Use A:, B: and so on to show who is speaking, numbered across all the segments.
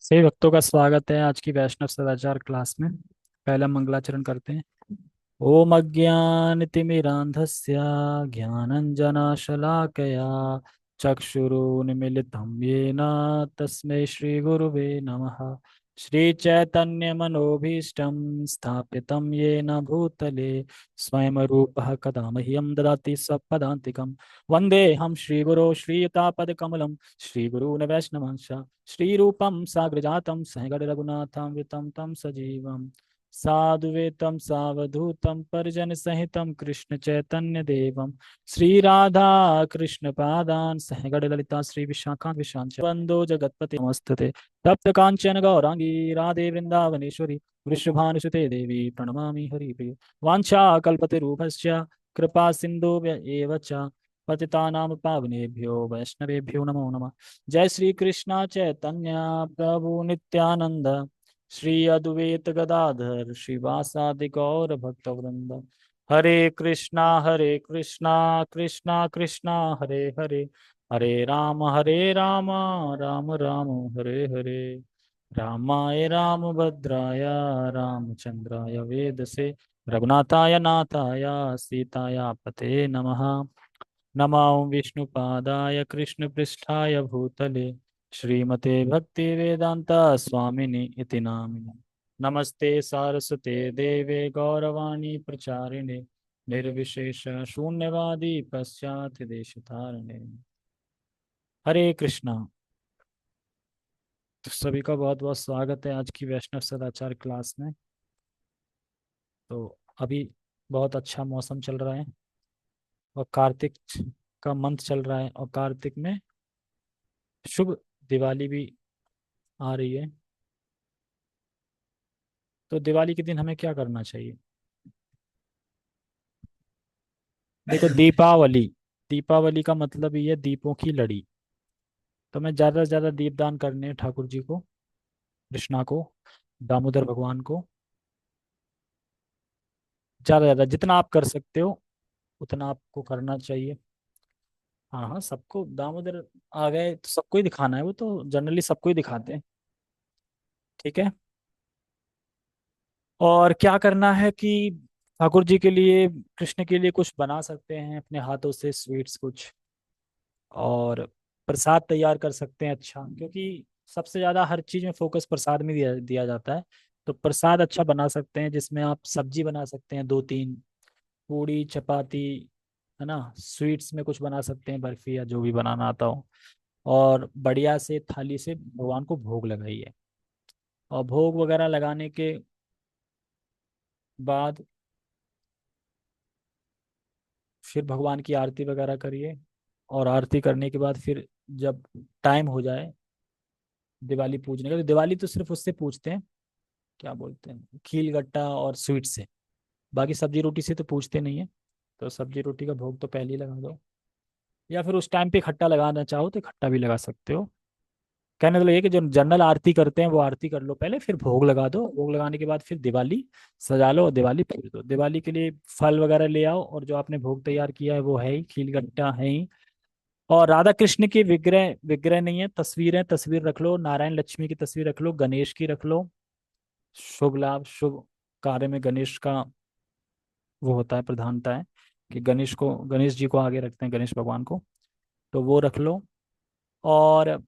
A: सभी भक्तों का स्वागत है आज की वैष्णव सदाचार क्लास में। पहला मंगलाचरण करते हैं। ओम अज्ञानतिमिरान्धस्य ज्ञानञ्जनशलाकया चक्षुरुन्मीलितं येन तस्मै श्रीगुरुवे नमः। श्रीचैतन्यमनोभीष्टं स्थापितं येन भूतले स्वयं रूपः कदा मह्यं ददाति स्वपदान्तिकं। वन्देऽहं श्रीगुरो श्रीयुतापदकमलं श्रीगुरून् वैष्णवांश श्रीरूपं साग्रजातं सहगणरघुनाथान्वितं तं सजीवम् साधुवेतं सावधूतं परिजन सहितं कृष्ण चैतन्य देवं श्री राधा कृष्ण पादान सहगण ललिता श्री विशाखान विशांच वंदो जगतपति नमस्तुते तप्त कांचन गौरांगी राधे वृंदावनेश्वरी वृषभानुसुते देवी प्रणमामि हरिप्रिय वाञ्छा कल्पतरुभ्यश्च कृपा सिंधु एव च पतितानां पावनेभ्यो वैष्णवेभ्यो नमो नमः। जय श्री कृष्ण चैतन्य प्रभु नित्यानंद श्री अद्वैत गदाधर श्रीवासादि गौर भक्त वृंद। हरे कृष्णा कृष्णा कृष्णा हरे हरे हरे राम राम राम हरे हरे। रामाय रामभद्राय रामचंद्राय वेदसे रघुनाथाय नाथाय सीताया पते नमः। नमो विष्णुपादाय कृष्णपृष्ठाय भूतले श्रीमते भक्तिवेदांता स्वामिनि इति नामिने। नमस्ते सारस्वते देवे गौरवाणी प्रचारिणे निर्विशेष शून्यवादी पश्चात देशतारिणे। हरे कृष्णा। तो सभी का बहुत बहुत स्वागत है आज की वैष्णव सदाचार क्लास में। तो अभी बहुत अच्छा मौसम चल रहा है और कार्तिक का मंथ चल रहा है और कार्तिक में शुभ दिवाली भी आ रही है। तो दिवाली के दिन हमें क्या करना चाहिए? देखो, दीपावली, दीपावली का मतलब ये है दीपों की लड़ी। तो मैं ज्यादा से ज्यादा दीपदान करने हैं ठाकुर जी को, कृष्णा को, दामोदर भगवान को। ज्यादा से ज्यादा जितना आप कर सकते हो उतना आपको करना चाहिए। हाँ हाँ, सबको दामोदर आ गए तो सबको ही दिखाना है, वो तो जनरली सबको ही दिखाते हैं। ठीक है। और क्या करना है कि ठाकुर जी के लिए, कृष्ण के लिए कुछ बना सकते हैं अपने हाथों से, स्वीट्स कुछ। और प्रसाद तैयार कर सकते हैं अच्छा, क्योंकि सबसे ज़्यादा हर चीज़ में फोकस प्रसाद में दिया दिया जाता है। तो प्रसाद अच्छा बना सकते हैं जिसमें आप सब्जी बना सकते हैं, दो तीन पूड़ी चपाती, है ना। स्वीट्स में कुछ बना सकते हैं, बर्फी या जो भी बनाना आता हो। और बढ़िया से थाली से भगवान को भोग लगाइए। और भोग वगैरह लगाने के बाद फिर भगवान की आरती वगैरह करिए। और आरती करने के बाद फिर जब टाइम हो जाए दिवाली पूजने का, तो दिवाली तो सिर्फ उससे पूजते हैं, क्या बोलते हैं, खील गट्टा और स्वीट से। बाकी सब्जी रोटी से तो पूछते नहीं है। तो सब्जी रोटी का भोग तो पहले ही लगा दो। या फिर उस टाइम पे खट्टा लगाना चाहो तो खट्टा भी लगा सकते हो। कहने तो ये कि जो जनरल आरती करते हैं वो आरती कर लो पहले, फिर भोग लगा दो। भोग लगाने के बाद फिर दिवाली सजा लो और दिवाली पूज दो। दिवाली के लिए फल वगैरह ले आओ, और जो आपने भोग तैयार किया है वो है ही, खील गट्टा है ही। और राधा कृष्ण की विग्रह, विग्रह नहीं है, तस्वीरें, तस्वीर रख लो। नारायण लक्ष्मी की तस्वीर रख लो, गणेश की रख लो। शुभ लाभ, शुभ कार्य में गणेश का वो होता है, प्रधानता है कि गणेश को, गणेश जी को आगे रखते हैं, गणेश भगवान को। तो वो रख लो। और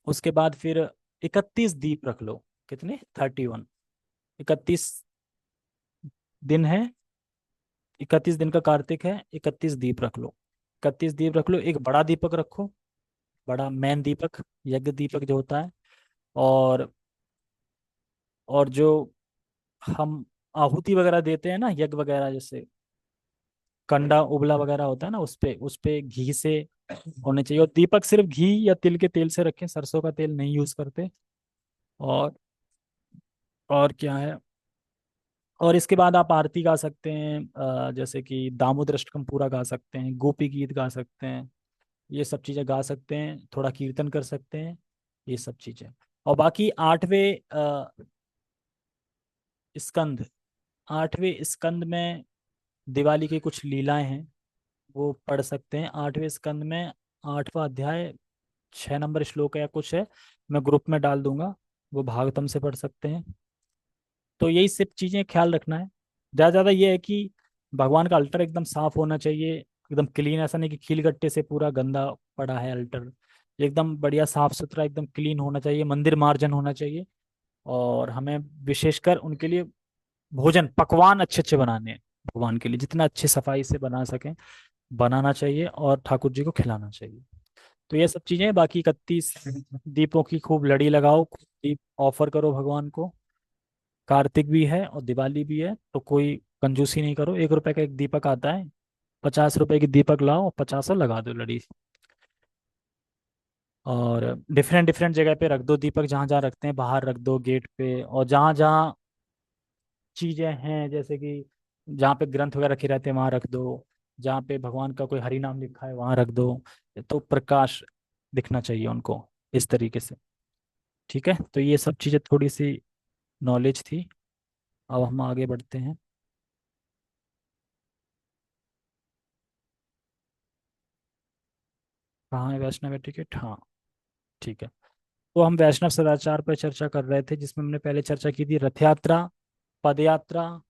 A: उसके बाद फिर 31 दीप रख लो। कितने? 31। 31 दिन है, 31 दिन का कार्तिक है, 31 दीप रख लो। 31 दीप रख लो। एक बड़ा दीपक रखो, बड़ा मैन दीपक, यज्ञ दीपक जो होता है। और जो हम आहुति वगैरह देते हैं ना, यज्ञ वगैरह, जैसे कंडा उबला वगैरह होता है ना, उस पे घी से होने चाहिए। और दीपक सिर्फ घी या तिल के तेल से रखें, सरसों का तेल नहीं यूज करते। और क्या है, और इसके बाद आप आरती गा सकते हैं, जैसे कि दामोदर अष्टकम पूरा गा सकते हैं, गोपी गीत गा सकते हैं। ये सब चीजें गा सकते हैं, थोड़ा कीर्तन कर सकते हैं, ये सब चीजें। और बाकी आठवें स्कंद, आठवें स्कंद में दिवाली की कुछ लीलाएं हैं, वो पढ़ सकते हैं। आठवें स्कंद में 8वां अध्याय 6 नंबर श्लोक है या कुछ है, मैं ग्रुप में डाल दूंगा, वो भागवतम से पढ़ सकते हैं। तो यही सब चीजें ख्याल रखना है। ज़्यादा ज़्यादा ये है कि भगवान का अल्टर एकदम साफ होना चाहिए, एकदम क्लीन, ऐसा नहीं कि खील गट्टे से पूरा गंदा पड़ा है अल्टर। एकदम बढ़िया साफ सुथरा एकदम क्लीन होना चाहिए, मंदिर मार्जन होना चाहिए। और हमें विशेषकर उनके लिए भोजन पकवान अच्छे अच्छे बनाने हैं, भगवान के लिए जितना अच्छे सफाई से बना सकें बनाना चाहिए और ठाकुर जी को खिलाना चाहिए। तो ये सब चीजें हैं। बाकी 31 दीपों की खूब लड़ी लगाओ, खूब दीप ऑफर करो भगवान को। कार्तिक भी है और दिवाली भी है, तो कोई कंजूसी नहीं करो। 1 रुपए का एक दीपक आता है, 50 रुपए की दीपक लाओ, 50 लगा दो लड़ी। और डिफरेंट डिफरेंट जगह पे रख दो दीपक, जहां जहां रखते हैं बाहर रख दो, गेट पे, और जहां जहां चीजें हैं जैसे कि जहाँ पे ग्रंथ वगैरह रखे रहते हैं वहां रख दो, जहाँ पे भगवान का कोई हरि नाम लिखा है वहां रख दो। तो प्रकाश दिखना चाहिए उनको इस तरीके से। ठीक है, तो ये सब चीजें थोड़ी सी नॉलेज थी। अब हम आगे बढ़ते हैं। कहाँ है वैष्णव टिकट? हाँ, ठीक है। तो हम वैष्णव सदाचार पर चर्चा कर रहे थे, जिसमें हमने पहले चर्चा की थी रथ यात्रा, पद यात्रा,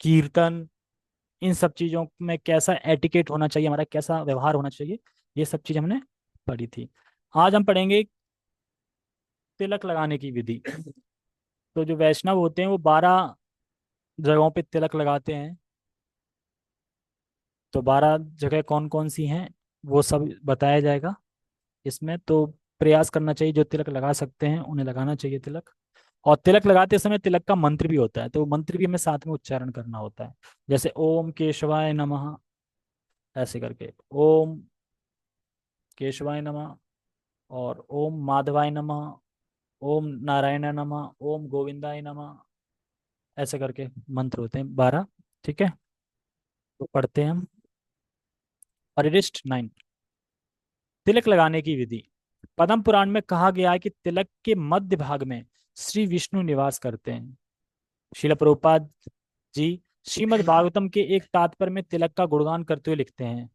A: कीर्तन, इन सब चीजों में कैसा एटिकेट होना चाहिए, हमारा कैसा व्यवहार होना चाहिए, ये सब चीज हमने पढ़ी थी। आज हम पढ़ेंगे तिलक लगाने की विधि। तो जो वैष्णव होते हैं वो 12 जगहों पे तिलक लगाते हैं। तो 12 जगह कौन कौन सी हैं वो सब बताया जाएगा इसमें। तो प्रयास करना चाहिए, जो तिलक लगा सकते हैं उन्हें लगाना चाहिए तिलक। और तिलक लगाते समय तिलक का मंत्र भी होता है, तो मंत्र भी हमें साथ में उच्चारण करना होता है। जैसे ओम केशवाय नमः, ऐसे करके ओम केशवाय नमः, और ओम माधवाय नमः, ओम नारायण नमः, ओम गोविंदाय नमः, ऐसे करके मंत्र होते हैं 12। ठीक है, तो पढ़ते हैं हम। परिशिष्ट 9, तिलक लगाने की विधि। पद्म पुराण में कहा गया है कि तिलक के मध्य भाग में श्री विष्णु निवास करते हैं। शिला प्रभुपाद जी श्रीमद् भागवतम के एक तात्पर्य में तिलक का गुणगान करते हुए लिखते हैं,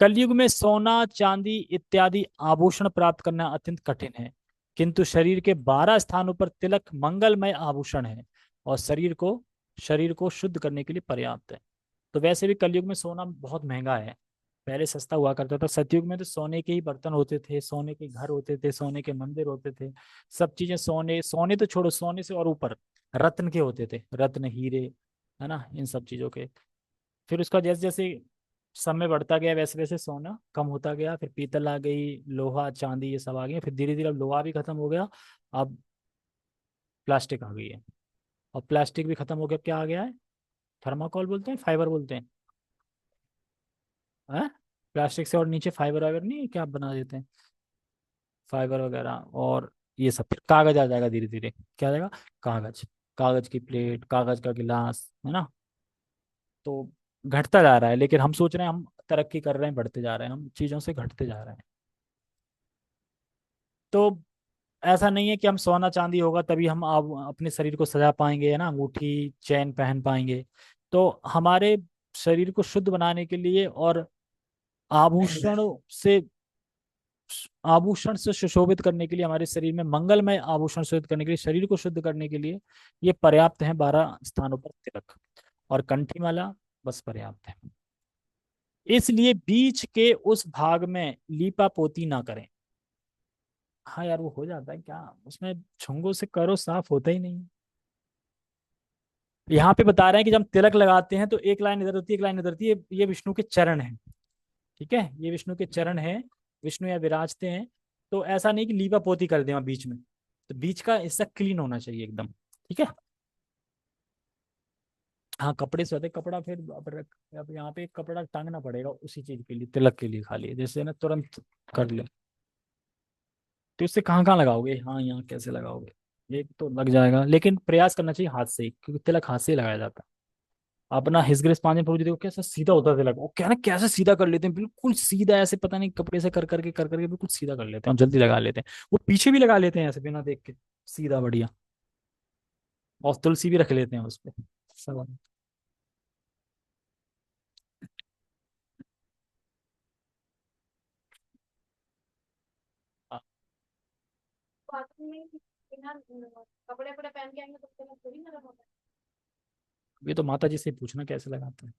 A: कलयुग में सोना चांदी इत्यादि आभूषण प्राप्त करना अत्यंत कठिन है, किंतु शरीर के 12 स्थानों पर तिलक मंगलमय आभूषण है और शरीर को शुद्ध करने के लिए पर्याप्त है। तो वैसे भी कलयुग में सोना बहुत महंगा है। पहले सस्ता हुआ करता था, सतयुग में तो सोने के ही बर्तन होते थे, सोने के घर होते थे, सोने के मंदिर होते थे। सब चीजें सोने, सोने तो छोड़ो, सोने से और ऊपर रत्न के होते थे, रत्न हीरे, है ना, इन सब चीजों के। फिर उसका जैसे जैसे समय बढ़ता गया वैसे वैसे सोना कम होता गया, फिर पीतल आ गई, लोहा चांदी ये सब आ गया, फिर धीरे धीरे अब लोहा भी खत्म हो गया, अब प्लास्टिक आ गई है। और प्लास्टिक भी खत्म हो गया, अब क्या आ गया है? थर्माकोल बोलते हैं, फाइबर बोलते हैं, हैं? प्लास्टिक से और नीचे फाइबर वाइबर नहीं है, क्या आप बना देते हैं फाइबर वगैरह। और ये सब फिर कागज आ जाएगा धीरे धीरे। क्या आ जाएगा? कागज। कागज की प्लेट, कागज का गिलास, है ना। तो घटता जा रहा है, लेकिन हम सोच रहे हैं हम तरक्की कर रहे हैं, बढ़ते जा रहे हैं, हम चीजों से घटते जा रहे हैं। तो ऐसा नहीं है कि हम सोना चांदी होगा तभी हम अपने शरीर को सजा पाएंगे, है ना, अंगूठी चैन पहन पाएंगे। तो हमारे शरीर को शुद्ध बनाने के लिए और आभूषण से आभूषण से सुशोभित करने के लिए, हमारे शरीर में मंगलमय आभूषण सुशोभित करने के लिए, शरीर को शुद्ध करने के लिए ये पर्याप्त है 12 स्थानों पर तिलक और कंठी माला, बस पर्याप्त है। इसलिए बीच के उस भाग में लीपा पोती ना करें। हाँ यार, वो हो जाता है क्या उसमें, छुंगों से करो साफ होता ही नहीं। यहाँ पे बता रहे हैं कि जब हम तिलक लगाते हैं तो एक लाइन इधर होती है, एक लाइन इधर होती है, ये विष्णु के चरण है। ठीक है, ये विष्णु के चरण है, विष्णु यहाँ विराजते हैं। तो ऐसा नहीं कि लीपा पोती कर दे वहाँ बीच में, तो बीच का हिस्सा क्लीन होना चाहिए एकदम। ठीक है, हाँ कपड़े से होते हैं, कपड़ा फिर अब यहाँ पे कपड़ा टांगना पड़ेगा उसी चीज के लिए, तिलक के लिए खाली, जैसे ना तुरंत कर ले। तो इससे कहाँ कहाँ लगाओगे? हाँ, यहाँ कैसे लगाओगे? एक तो लग जाएगा, लेकिन प्रयास करना चाहिए हाथ से ही, क्योंकि तिलक हाथ से ही लगाया जाता है। अपना हिसग्रेस पानी प्रभु जी देखो कैसा सीधा होता है तिलक, वो क्या ना कैसे सीधा कर लेते हैं, बिल्कुल सीधा, ऐसे पता नहीं कपड़े से कर करके बिल्कुल सीधा कर लेते हैं और जल्दी लगा लेते हैं। वो पीछे भी लगा लेते हैं ऐसे बिना देख के, सीधा बढ़िया। और तुलसी भी रख लेते हैं उस पे। सब ये तो माता जी से पूछना कैसे लगाते हैं।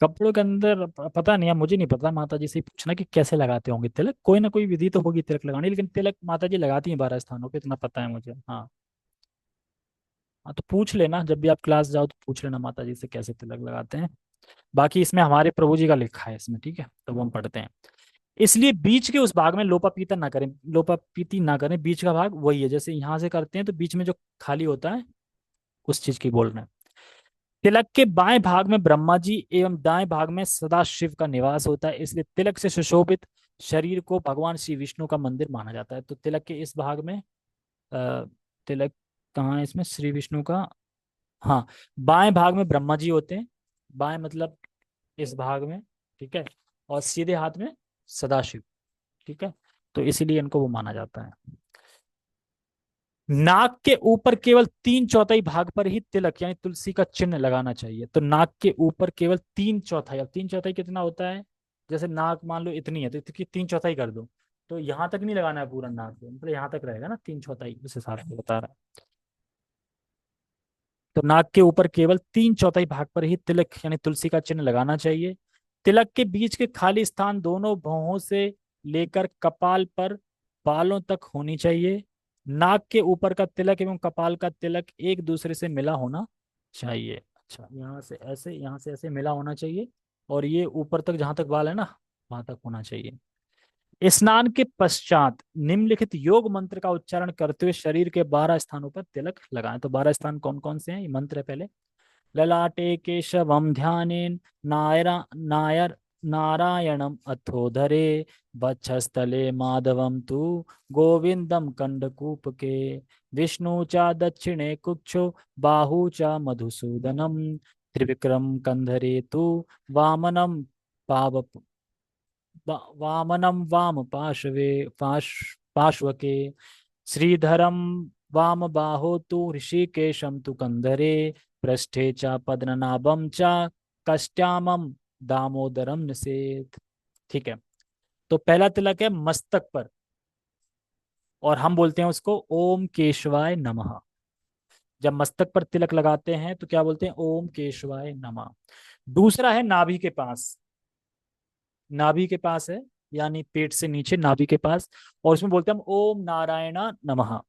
A: कपड़ों के अंदर पता नहीं है, मुझे नहीं पता, माता जी से ही पूछना कि कैसे लगाते होंगे तिलक, कोई ना कोई विधि तो होगी तिलक लगाने, लेकिन तिलक माता जी लगाती हैं 12 स्थानों पे, इतना पता है मुझे। हाँ। हाँ तो पूछ लेना, जब भी आप क्लास जाओ तो पूछ लेना माता जी से कैसे तिलक लगाते हैं। बाकी इसमें हमारे प्रभु जी का लिखा है इसमें, ठीक है, तो वो हम पढ़ते हैं। इसलिए बीच के उस भाग में लोपापीता ना करें, लोपापीति ना करें, बीच का भाग वही है, जैसे यहाँ से करते हैं तो बीच में जो खाली होता है उस चीज की बोल रहे हैं। तिलक के बाएं भाग में ब्रह्मा जी एवं दाएं भाग में सदा शिव का निवास होता है, इसलिए तिलक से सुशोभित शरीर को भगवान श्री विष्णु का मंदिर माना जाता है। तो तिलक के इस भाग में तिलक कहाँ है इसमें, श्री विष्णु का। हाँ, बाएं भाग में ब्रह्मा जी होते हैं, बाएं मतलब इस भाग में, ठीक है, और सीधे हाथ में सदाशिव, ठीक है, तो इसीलिए इनको वो माना जाता है। नाक के ऊपर केवल 3/4 भाग पर ही तिलक यानी तुलसी का चिन्ह लगाना चाहिए। तो नाक के ऊपर केवल 3/4, अब 3/4 कितना होता है, जैसे नाक मान लो इतनी है तो इसकी 3/4 कर दो, तो यहाँ तक नहीं लगाना है पूरा नाक पे, मतलब यहाँ तक रहेगा ना 3/4, उस हिसाब से बता रहा है। तो नाक के ऊपर केवल 3/4 भाग पर ही तिलक यानी तुलसी का चिन्ह लगाना चाहिए। तिलक के बीच के खाली स्थान दोनों भौहों से लेकर कपाल पर बालों तक होनी चाहिए। नाक के ऊपर का तिलक एवं कपाल का तिलक एक दूसरे से मिला होना चाहिए। अच्छा, यहाँ से ऐसे, यहाँ से ऐसे मिला होना चाहिए, और ये ऊपर तक जहां तक बाल है ना वहां तक होना चाहिए। स्नान के पश्चात निम्नलिखित योग मंत्र का उच्चारण करते हुए शरीर के 12 स्थानों पर तिलक लगाएं। तो 12 स्थान कौन कौन से हैं, ये मंत्र है पहले। ललाटे केशवम ध्यानेन नायर नारायणम अथोधरे वक्षस्थले माधवम तु गोविंदम कंडकूप के विष्णु चा दक्षिणे कुक्षो बाहु चा मधुसूदनम त्रिविक्रम कंधरे तु वामनम पाव वामनम वाम पार्श्वके श्रीधरम वाम बाहो तु ऋषिकेशम तु कंधरे पृष्ठे च पद्मनाभम च कष्ट्यामम दामोदरम निषेध। ठीक है, तो पहला तिलक है मस्तक पर, और हम बोलते हैं उसको ओम केशवाय नमः। जब मस्तक पर तिलक लगाते हैं तो क्या बोलते हैं, ओम केशवाय नमः। दूसरा है नाभि के पास, नाभि के पास है, यानी पेट से नीचे नाभि के पास, और उसमें बोलते हैं हम ओम नारायण नमः।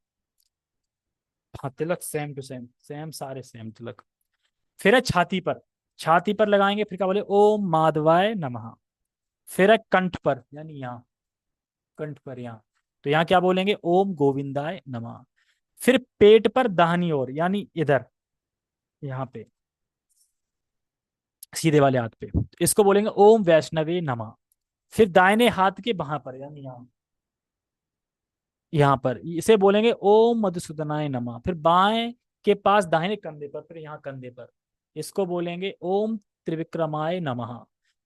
A: हाँ, तिलक सेम टू सेम, सेम सारे सेम तिलक। फिर है छाती पर, छाती पर लगाएंगे, फिर क्या बोले, ओम माधवाय नमः। फिर है कंठ पर, यानी यहाँ कंठ पर यहाँ, तो यहाँ क्या बोलेंगे, ओम गोविंदाय नमः। फिर पेट पर दाहिनी ओर, यानी इधर यहाँ पे सीधे वाले हाथ पे, तो इसको बोलेंगे ओम वैष्णवे नमः। फिर दाहिने हाथ के बाहां पर, यानी यहाँ, यहाँ पर इसे बोलेंगे ओम मधुसूदनाय नमः। फिर बाएं के पास दाहिने कंधे पर, फिर यहाँ कंधे पर, इसको बोलेंगे ओम त्रिविक्रमाय नमः।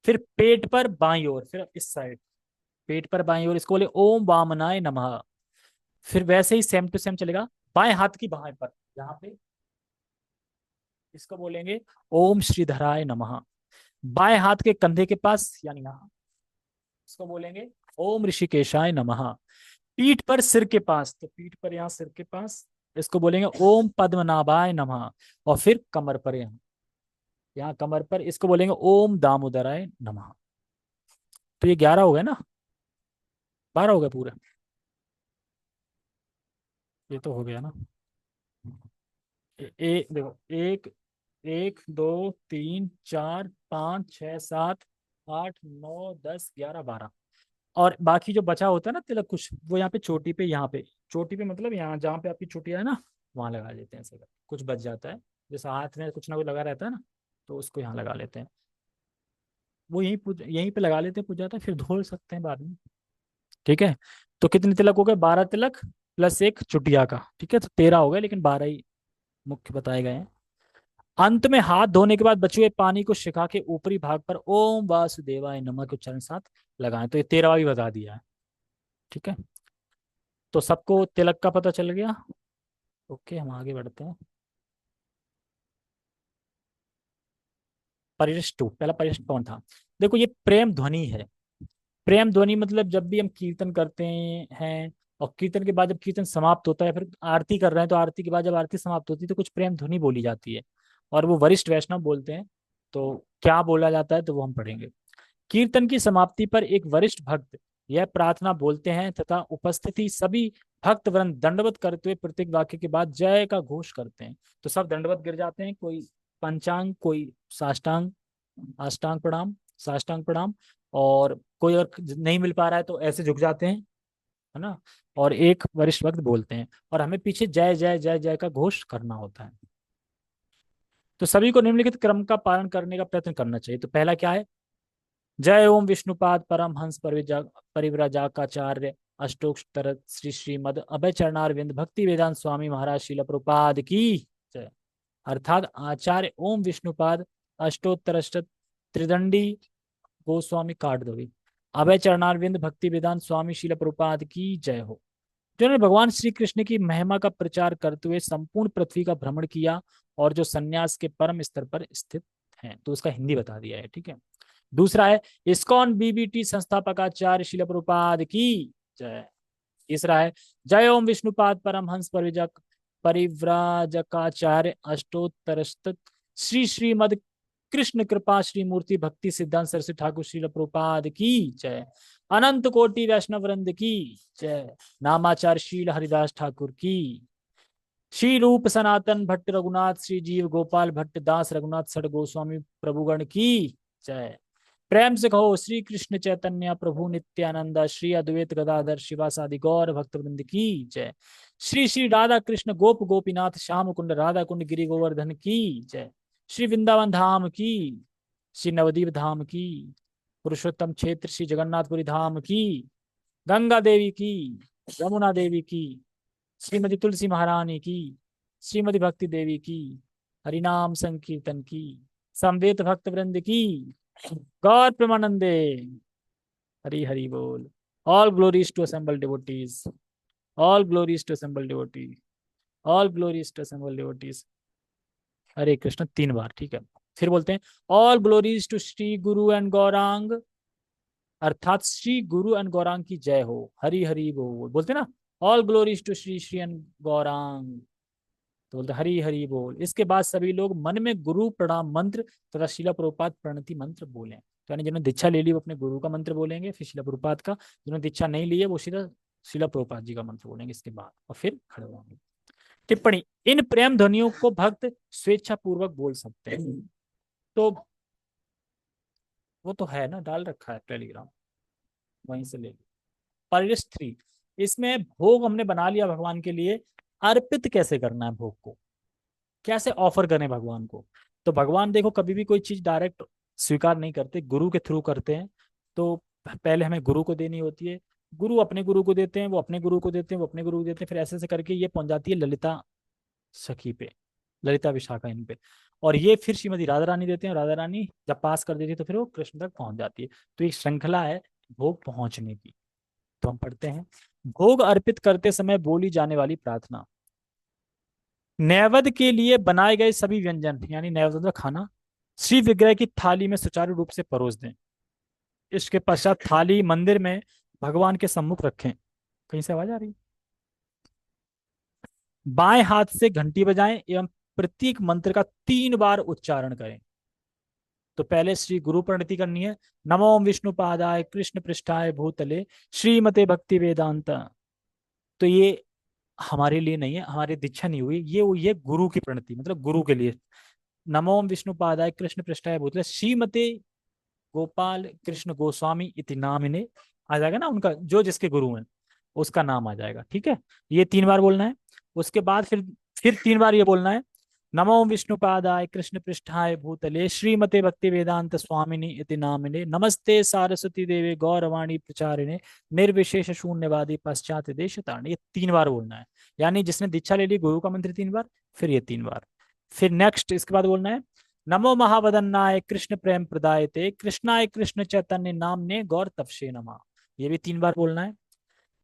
A: फिर पेट पर बाईं ओर, फिर इस साइड पेट पर बाईं ओर, इसको बोले ओम वामनाय नमः। फिर वैसे ही सेम टू सेम चलेगा बाएं हाथ की बाएं पर, यहाँ पे इसको बोलेंगे ओम श्रीधराय नमः। बाएं हाथ के कंधे के पास, यानी यहाँ, इसको बोलेंगे ओम ऋषिकेशाय नमः। पीठ पर सिर के पास, तो पीठ पर यहाँ सिर के पास, इसको बोलेंगे ओम पद्मनाभाय नमः। और फिर कमर पर, यहाँ यहाँ कमर पर, इसको बोलेंगे ओम दामोदराय नमः। तो ये 11 हो गए ना, 12 हो गए पूरे, ये तो हो गया ना। देखो, एक, 1 2 3 4 5 6 7 8 9 10 11 12, और बाकी जो बचा होता है ना तिलक कुछ, वो यहाँ पे चोटी पे, यहाँ पे चोटी पे मतलब यहाँ जहाँ पे आपकी चोटियाँ है ना, वहां लगा लेते हैं ऐसे, कुछ बच जाता है, जैसे हाथ में कुछ ना कुछ लगा रहता है ना, तो उसको यहाँ लगा लेते हैं। वो यहीं पे लगा लेते हैं, पूछ जाता है, फिर धो सकते हैं बाद में। ठीक है, तो कितने तिलक हो गए, 12 तिलक प्लस एक चुटिया का, ठीक है, तो 13 हो गए, लेकिन 12 ही मुख्य बताए गए हैं। अंत में हाथ धोने के बाद बचे हुए पानी को शिखा के ऊपरी भाग पर ओम वासुदेवाय नमः के उच्चारण के साथ लगाएं। तो ये 13वां भी बता दिया है। ठीक है, तो सबको तिलक का पता चल गया। ओके, हम आगे बढ़ते हैं। परिशिष्ट 2, पहला परिशिष्ट कौन था, देखो ये प्रेम ध्वनि है, प्रेम ध्वनि मतलब जब भी हम कीर्तन करते हैं और कीर्तन के बाद जब कीर्तन समाप्त होता है, फिर आरती कर रहे हैं तो आरती के बाद जब आरती समाप्त होती है तो कुछ प्रेम ध्वनि बोली जाती है, और वो वरिष्ठ वैष्णव बोलते हैं। तो क्या बोला जाता है तो वो हम पढ़ेंगे। कीर्तन की समाप्ति पर एक वरिष्ठ भक्त यह प्रार्थना बोलते हैं तथा उपस्थिति सभी भक्त वृंद दंडवत करते हुए प्रत्येक वाक्य के बाद जय का घोष करते हैं। तो सब दंडवत गिर जाते हैं, कोई पंचांग, कोई साष्टांग, अष्टांग प्रणाम, साष्टांग प्रणाम, और कोई और नहीं मिल पा रहा है तो ऐसे झुक जाते हैं, है ना। और एक वरिष्ठ भक्त बोलते हैं, और हमें पीछे जय जय जय जय का घोष करना होता है। तो सभी को निम्नलिखित क्रम का पालन करने का प्रयत्न करना चाहिए। तो पहला क्या है? जय ओम विष्णुपाद परम हंस परिव्राजकाचार्य अष्टोत्तर श्री श्रीमद अभय चरणारविंद भक्ति वेदांत स्वामी महाराज शिल प्रभुपाद की जय। अर्थात आचार्य ओम विष्णुपाद अष्टोत्तर त्रिदंडी गोस्वामी काटदोवी अभय चरणारविंद भक्ति वेदांत स्वामी शिल प्रभुपाद की जय हो, जिन्होंने भगवान श्री कृष्ण की महिमा का प्रचार करते हुए संपूर्ण पृथ्वी का भ्रमण किया और जो सन्यास के परम स्तर पर स्थित हैं। तो उसका हिंदी बता दिया है, ठीक है। दूसरा है इस्कॉन बीबीटी संस्थापकाचार्य शिल प्रभुपाद की जय। तीसरा है जय ओम विष्णुपाद परमहंस परिव्राजकाचार्य अष्टोत्तर श्री श्रीमद कृष्ण कृपा श्री मूर्ति भक्ति सिद्धांत सरस्वती ठाकुर श्रील प्रभुपाद की जय। अनंत कोटि वैष्णव वृंद की जय। नामाचार्य शील हरिदास ठाकुर की। श्री रूप सनातन भट्ट रघुनाथ श्री जीव गोपाल भट्ट दास रघुनाथ सठ गोस्वामी प्रभुगण की जय। प्रेम से कहो श्री कृष्ण चैतन्य प्रभु नित्यानंद श्री अद्वैत गदाधर शिवासादि गौर भक्तवृंद की जय। श्री श्री राधा कृष्ण गोप गोपीनाथ श्याम कुंड राधा कुंड गिरि गोवर्धन की जय। श्री वृंदावन धाम की, श्री नवदीप धाम की, पुरुषोत्तम क्षेत्र श्री जगन्नाथपुरी धाम की, गंगा देवी की, यमुना देवी की, श्रीमती तुलसी महारानी की, श्रीमती भक्ति देवी की, हरिनाम संकीर्तन की, समवेत भक्त वृंद की, गौर प्रेमानंदे, हरि हरि बोल। All glories to assemble devotees, all glories to assemble devotee, all glories to assemble devotees. Hare Krishna 3 बार, ठीक है। फिर बोलते हैं all glories to Shri Guru and Gaurang, अर्थात श्री गुरु एंड गौरांग की जय हो, हरि हरि बोल। बोलते हैं ना all glories to Shri Shri and Gaurang, तो बोलते हरि हरि बोल। इसके बाद सभी लोग मन में गुरु प्रणाम मंत्र तथा शिला प्रभुपाद प्रणति मंत्र बोलें। तो यानी जिन्होंने दीक्षा ले ली वो अपने गुरु का मंत्र बोलेंगे, फिर शिला प्रभुपाद का, जिन्होंने दीक्षा नहीं ली है वो सीधा शिला प्रभुपाद जी का मंत्र बोलेंगे इसके बाद, और फिर खड़े होंगे। टिप्पणी, इन प्रेम ध्वनियों को भक्त स्वेच्छा पूर्वक बोल सकते हैं। तो वो तो है ना, डाल रखा है टेलीग्राम, वहीं से ले लो। परिरिष्ठ 3, इसमें भोग हमने बना लिया भगवान के लिए, अर्पित कैसे करना है भोग को, कैसे ऑफर करें भगवान को। तो भगवान देखो कभी भी कोई चीज डायरेक्ट स्वीकार नहीं करते, गुरु के थ्रू करते हैं। तो पहले हमें गुरु को देनी होती है, गुरु अपने गुरु को देते हैं, वो अपने गुरु को देते हैं, वो अपने गुरु को देते हैं, फिर ऐसे ऐसे करके ये पहुंच जाती है ललिता सखी पे, ललिता विशाखा इन पे, और ये फिर श्रीमती राधा रानी देते हैं, राधा रानी जब पास कर देती है तो फिर वो कृष्ण तक पहुंच जाती है। तो एक श्रृंखला है भोग पहुंचने की। तो हम पढ़ते हैं, भोग अर्पित करते समय बोली जाने वाली प्रार्थना। नैवेद्य के लिए बनाए गए सभी व्यंजन यानी नैवेद्य का खाना श्री विग्रह की थाली में सुचारू रूप से परोस दें। इसके पश्चात थाली मंदिर में भगवान के सम्मुख रखें। कहीं से आवाज आ रही? बाएं हाथ से घंटी बजाएं एवं प्रत्येक मंत्र का 3 बार उच्चारण करें। तो पहले श्री गुरु प्रणति करनी है, नमो विष्णु पादाय कृष्ण पृष्ठाय भूतले श्रीमते भक्ति वेदांत। तो ये हमारे लिए नहीं है, हमारी दीक्षा नहीं हुई, ये गुरु की प्रणति, मतलब गुरु के लिए। नमो विष्णु पादाय कृष्ण पृष्ठाय भूतले श्रीमते गोपाल कृष्ण गोस्वामी इति नामिने, आ जाएगा ना उनका, जो जिसके गुरु हैं उसका नाम आ जाएगा, ठीक है। ये 3 बार बोलना है। उसके बाद फिर 3 बार ये बोलना है, नमो विष्णुपादाय कृष्ण पृष्ठाय भूतले श्रीमते भक्ति वेदांत स्वामिनी इति नामिने नमस्ते सारस्वती देवे गौरवाणी प्रचारिणे निर्विशेष शून्यवादी पश्चात देश तारणे। ये 3 बार बोलना है। यानी जिसने दीक्षा ले ली गुरु का मंत्र 3 बार, फिर ये 3 बार। फिर नेक्स्ट इसके बाद बोलना है, नमो महावदन्नाय कृष्ण प्रेम प्रदायते कृष्णाय कृष्ण चैतन्य नामने गौर तपसे नमा। ये भी 3 बार बोलना है।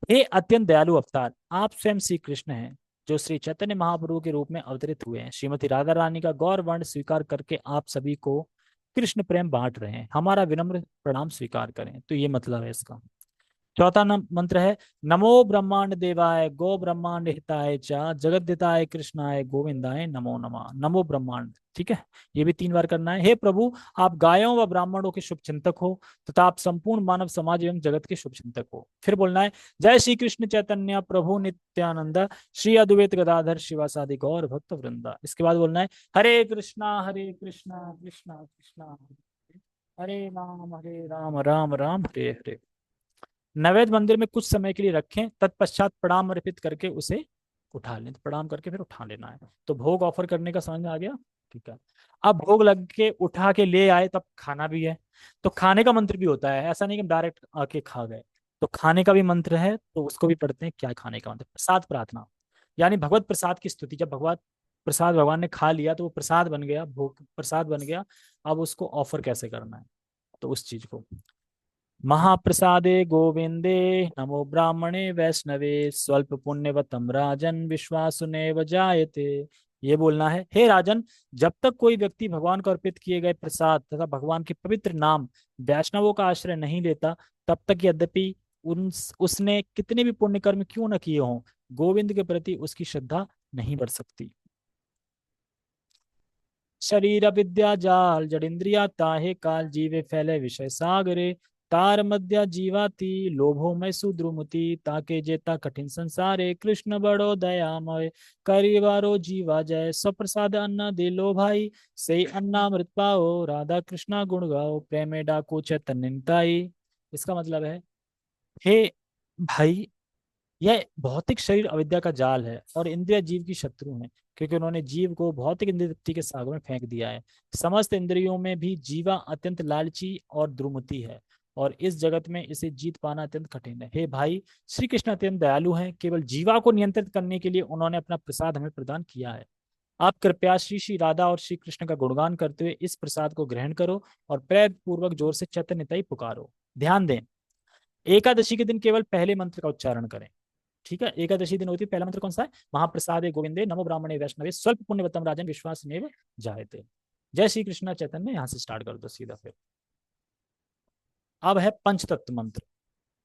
A: हे अत्यंत दयालु अवतार, आप स्वयं श्री कृष्ण हैं जो श्री चैतन्य महाप्रभु के रूप में अवतरित हुए हैं। श्रीमती राधा रानी का गौर वर्ण स्वीकार करके आप सभी को कृष्ण प्रेम बांट रहे हैं, हमारा विनम्र प्रणाम स्वीकार करें। तो ये मतलब है इसका। चौथा मंत्र है, नमो ब्रह्मांड देवाय गो ब्रह्मांड हिताय चा जगद्दिताय कृष्णाय गोविंदाय नमो नमः। नमो ब्रह्मांड, ठीक है, ये भी 3 बार करना है। हे प्रभु, आप गायों व ब्राह्मणों के शुभ चिंतक हो तथा आप संपूर्ण मानव समाज एवं जगत के शुभ चिंतक हो। फिर बोलना है, जय श्री कृष्ण चैतन्य प्रभु नित्यानंद श्री अद्वैत गदाधर शिवासादि गौर भक्त वृंदा। इसके बाद बोलना है, हरे कृष्णा कृष्णा कृष्णा हरे राम राम राम हरे हरे। नैवेद्य मंदिर में कुछ समय के लिए रखें, तत्पश्चात प्रणाम अर्पित करके उसे उठा लें। तो प्रणाम करके फिर उठा लेना है। तो भोग ऑफर करने का समझ में आ गया, ठीक है। अब भोग लग के उठा के ले आए तब खाना भी है। तो खाने का मंत्र भी होता है, ऐसा नहीं कि डायरेक्ट आके खा गए। तो खाने का भी मंत्र है, तो उसको भी पढ़ते हैं। क्या है खाने का मंत्र? प्रसाद प्रार्थना, यानी भगवत प्रसाद की स्तुति। जब भगवत प्रसाद भगवान ने खा लिया तो वो प्रसाद बन गया, भोग प्रसाद बन गया। अब उसको ऑफर कैसे करना है, तो उस चीज को, महाप्रसादे गोविंदे नमो ब्राह्मणे वैष्णवे स्वल्प पुण्यवतम राजन विश्वासुनेव जायते। ये बोलना है, हे राजन, जब तक कोई व्यक्ति भगवान को अर्पित किए गए प्रसाद तथा भगवान के पवित्र नाम वैष्णवों का आश्रय नहीं लेता, तब तक यद्यपि उसने कितने भी पुण्य कर्म क्यों न किए हों, गोविंद के प्रति उसकी श्रद्धा नहीं बढ़ सकती। शरीर विद्या जाल जड़िंद्रिया ताहे काल जीवे फैले विषय सागरे तार मध्य जीवाती लोभो में सुद्रुमति ताके जेता कठिन संसारे कृष्ण बड़ो दयामय करिवारो जीवा जय स्वप्रसाद अन्ना दे लो भाई सही अन्नामृत पाओ राधा कृष्णा गुण गाओ प्रेमे डाको चैतन्य निताई। इसका मतलब है, हे भाई, यह भौतिक शरीर अविद्या का जाल है और इंद्रिय जीव की शत्रु है, क्योंकि उन्होंने जीव को भौतिक इंद्रिय तृप्ति के सागर में फेंक दिया है। समस्त इंद्रियों में भी जीवा अत्यंत लालची और द्रुमती है, और इस जगत में इसे जीत पाना अत्यंत कठिन है। हे भाई, श्री कृष्ण अत्यंत दयालु हैं, केवल जीवा को नियंत्रित करने के लिए उन्होंने अपना प्रसाद हमें प्रदान किया है। आप कृपया श्री श्री राधा और श्री कृष्ण का गुणगान करते हुए इस प्रसाद को ग्रहण करो और प्रेम पूर्वक जोर से चैतन्यता ही पुकारो। ध्यान दें, एकादशी के दिन केवल पहले मंत्र का उच्चारण करें। ठीक है, एकादशी दिन होती है। पहला मंत्र कौन सा है? महाप्रसादे गोविंदे नमो ब्राह्मणे वैष्णवे स्वल्प पुण्यवतम राजन विश्वास नेव जायते। जय श्री कृष्ण चैतन्य, यहाँ से स्टार्ट कर दो सीधा फिर। अब है पंचतत्व मंत्र।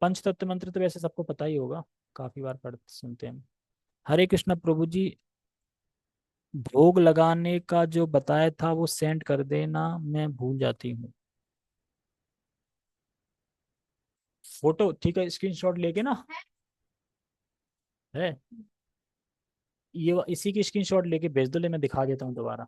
A: पंचतत्व मंत्र तो वैसे सबको पता ही होगा, काफी बार पढ़ते सुनते हैं। हरे कृष्ण प्रभु जी, भोग लगाने का जो बताया था वो सेंड कर देना, मैं भूल जाती हूँ। फोटो, ठीक है, स्क्रीनशॉट लेके ना, है ये इसी की स्क्रीनशॉट लेके भेज दो, ले मैं दिखा देता हूँ दोबारा।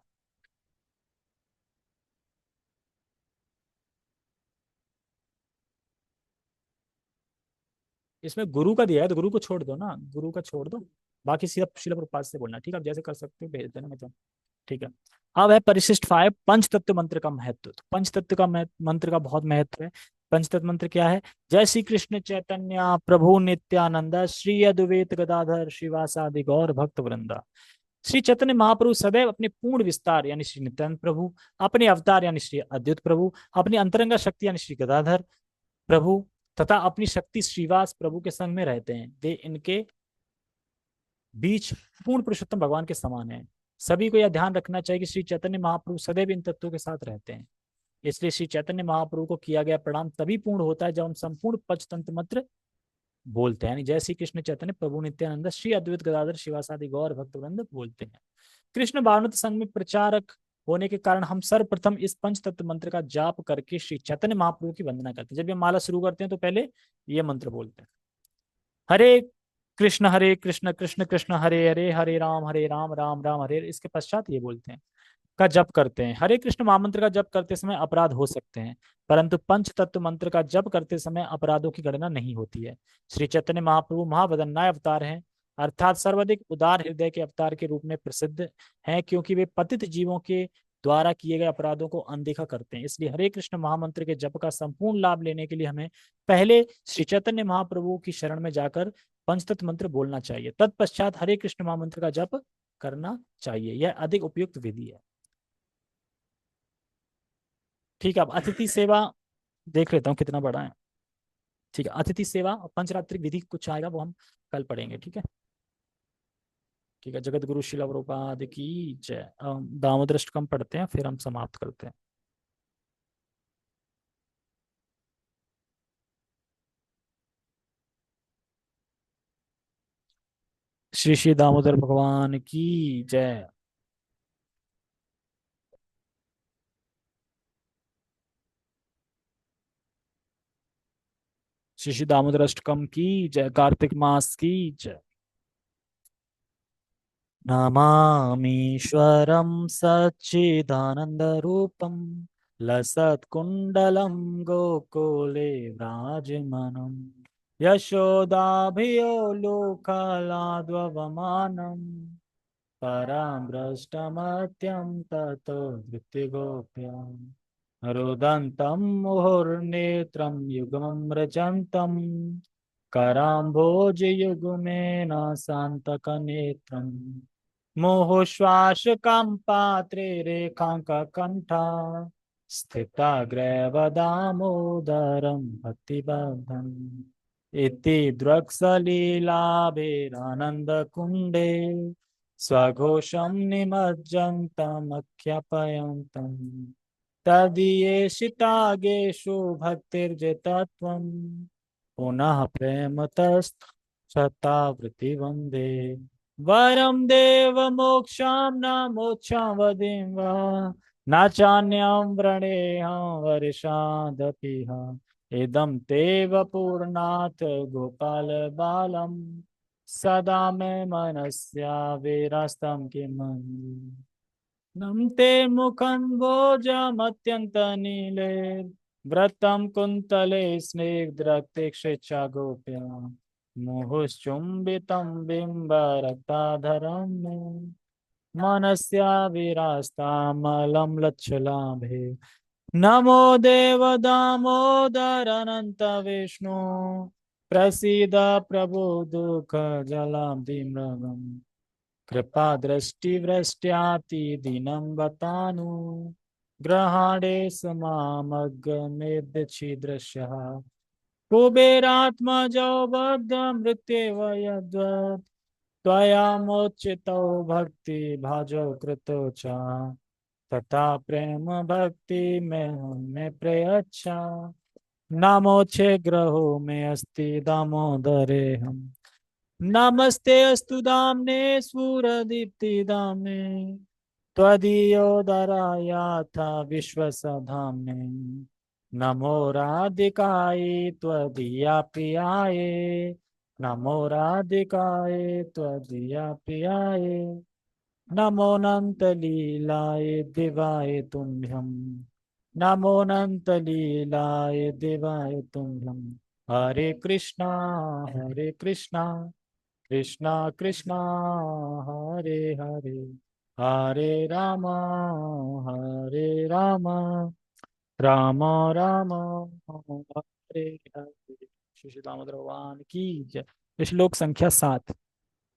A: इसमें गुरु का दिया है तो गुरु को छोड़ दो ना, गुरु का छोड़ दो। बाकी सीधा शिला प्रभुपाद से बोलना, ठीक है, आप जैसे कर सकते हो भेज देना, मैं तो, ठीक है। अब है परिशिष्ट 5, पंचतत्व मंत्र का महत्व। तो पंचतत्व का मंत्र का बहुत महत्व है। पंचतत्व मंत्र क्या है? जय श्री कृष्ण चैतन्य प्रभु नित्यानंद श्री अद्वैत गदाधर शिवासादि गौर भक्त वृंदा। श्री चैतन्य महाप्रभु सदैव अपने पूर्ण विस्तार यानी श्री नित्यानंद प्रभु, अपने अवतार यानी श्री अद्वैत प्रभु, अपनी अंतरंगा शक्ति यानी श्री गदाधर प्रभु तथा अपनी शक्ति श्रीवास प्रभु के संग में रहते हैं। वे इनके बीच पूर्ण पुरुषोत्तम भगवान के समान है। सभी को यह ध्यान रखना चाहिए कि श्री चैतन्य महाप्रभु सदैव इन तत्वों के साथ रहते हैं। इसलिए श्री चैतन्य महाप्रभु को किया गया प्रणाम तभी पूर्ण होता है जब हम संपूर्ण पंचतंत्र मंत्र बोलते हैं, यानी जय श्री कृष्ण चैतन्य प्रभु नित्यानंद श्री अद्वैत गदाधर शिवासादि गौर भक्तवृंद बोलते हैं। कृष्ण भावनामृत संघ में प्रचारक होने के कारण हम सर्वप्रथम इस पंचतत्व मंत्र का जाप करके श्री चैतन्य महाप्रभु की वंदना करते हैं। जब ये माला शुरू करते हैं तो पहले ये मंत्र बोलते हैं, हरे कृष्ण कृष्ण कृष्ण हरे हरे हरे राम राम राम हरे। इसके पश्चात ये बोलते हैं, का जप करते हैं। हरे कृष्ण महामंत्र का जप करते समय अपराध हो सकते हैं, परंतु पंच तत्व मंत्र का जप करते समय अपराधों की गणना नहीं होती है। श्री चैतन्य महाप्रभु महावदन्नाय अवतार हैं, अर्थात सर्वाधिक उदार हृदय के अवतार के रूप में प्रसिद्ध हैं, क्योंकि वे पतित जीवों के द्वारा किए गए अपराधों को अनदेखा करते हैं। इसलिए हरे कृष्ण महामंत्र के जप का संपूर्ण लाभ लेने के लिए हमें पहले श्री चैतन्य महाप्रभु की शरण में जाकर पंचतत्व मंत्र बोलना चाहिए, तत्पश्चात हरे कृष्ण महामंत्र का जप करना चाहिए। यह अधिक उपयुक्त विधि है। ठीक है, अब अतिथि सेवा देख लेता हूँ कितना बड़ा है। ठीक है, अतिथि सेवा और पंचरात्रि विधि कुछ आएगा, वो हम कल पढ़ेंगे, ठीक है। ठीक है, जगत गुरु शिला प्रभुपाद की जय। दामोदर अष्टकम पढ़ते हैं फिर हम समाप्त करते हैं। श्री श्री दामोदर भगवान की जय। श्री श्री दामोदर अष्टकम की जय। कार्तिक मास की जय। नमामीश्वरं सच्चिदानन्दरूपं लसत्कुण्डलं गोकुले व्राजमानं यशोदाभियोलोकलाद्वमानं परामृष्टमत्यं ततो धृतिगोप्यम् रुदन्तं मुहुर्नेत्रं युग्मं रजन्तं कराम्भोजयुग्मेन शान्तकनेत्रम् मुहुश्वासकाम्पात्रे रेखाङ्ककण्ठा स्थिताग्रवदामोदरं भक्तिबद्धम् इति द्रक्सलीलाभिरानन्दकुण्डे स्वघोषं निमज्जन्तमख्यापयन्तम् तदीयेषितागेषु भक्तिर्जितत्वं पुनः प्रेमतस्तथावृत्ति वन्दे वरं देवमोक्षं न मोक्षं वदिं वा न चान्यं व्रणेऽहं वर्षादपिह इदं ते वपुर्नाथ गोपालबालं सदा मे मनस्या विरस्तं किमन् नमते मुखं भोजमत्यन्तनीले व्रतं कुन्तले स्निग्धरक्तशिक्षा गोप्या मुहुश्चुम्बितं बिम्बरक्ताधरं मे मनस्या विरास्तामलं लच्छलाभे नमो देव दामोदर अनंत विष्णु प्रसीद प्रभु दुःख जलाब्धिमृगम् कृपा दृष्टि वृष्ट्याति दीनं बतानु ग्रहाणे समामग्मेद्यच्छिदृशः कुबेरात्मजो बद्ध मृत्येव यद्वत् त्वया मोचितो भक्ति भाजो कृतो च तथा प्रेम भक्ति में प्रयच्छा नामोचे ग्रहो में अस्ति दामोदरे हम नमस्ते अस्तु दाम्ने स्फुरदीप्ति दाम्ने त्वदीयोदरायाथा विश्वसधाम्ने नमो राधिकाय त्वदीया प्रियाय नमो राधिकाय त्वदीया प्रियाय नमोऽनंत लीलाय दिवाय तुभ्यं नमोऽनंत लीलाय दिवाय तुभ्यं हरे कृष्णा हरे कृष्णा कृष्णा कृष्णा हरे हरे हरे हरे राम राम राम हरे हरे। श्री श्री दामोदर भगवान की जय। श्लोक संख्या 7।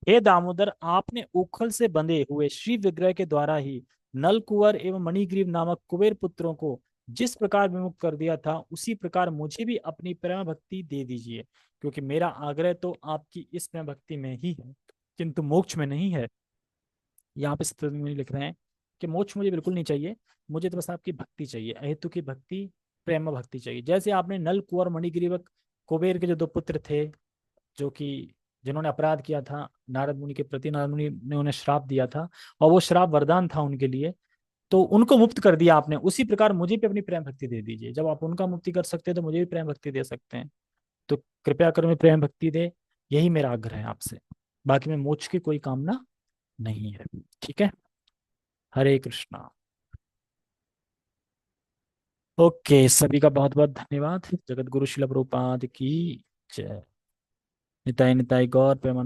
A: हे दामोदर, आपने उखल से बंधे हुए श्री विग्रह के द्वारा ही नल कुंवर एवं मणिग्रीव नामक कुबेर पुत्रों को जिस प्रकार विमुक्त कर दिया था, उसी प्रकार मुझे भी अपनी प्रेम भक्ति दे दीजिए, क्योंकि मेरा आग्रह तो आपकी इस प्रेम भक्ति में ही है, किंतु मोक्ष में नहीं है। यहाँ पे सत्यमेव मुनि लिख रहे हैं कि मोक्ष मुझे बिल्कुल नहीं चाहिए, मुझे तो बस आपकी भक्ति चाहिए, अहेतु की भक्ति, प्रेम भक्ति चाहिए। जैसे आपने नल कुंवर मणिग्रीव कुबेर के जो दो पुत्र थे, जो कि जिन्होंने अपराध किया था नारद मुनि के प्रति, नारद मुनि ने उन्हें श्राप दिया था और वो श्राप वरदान था उनके लिए, तो उनको मुक्त कर दिया आपने, उसी प्रकार मुझे भी अपनी प्रेम भक्ति दे दीजिए। जब आप उनका मुक्ति कर सकते हैं तो मुझे भी प्रेम भक्ति दे सकते हैं, तो कृपया कर मैं प्रेम भक्ति दे, यही मेरा आग्रह है आपसे। बाकी में मोक्ष की कोई कामना नहीं है। ठीक है। हरे कृष्णा। ओके, सभी का बहुत बहुत धन्यवाद। जगत गुरु शिल प्रभुपाद की जय। निताई निताई गौर प्रेमानंद।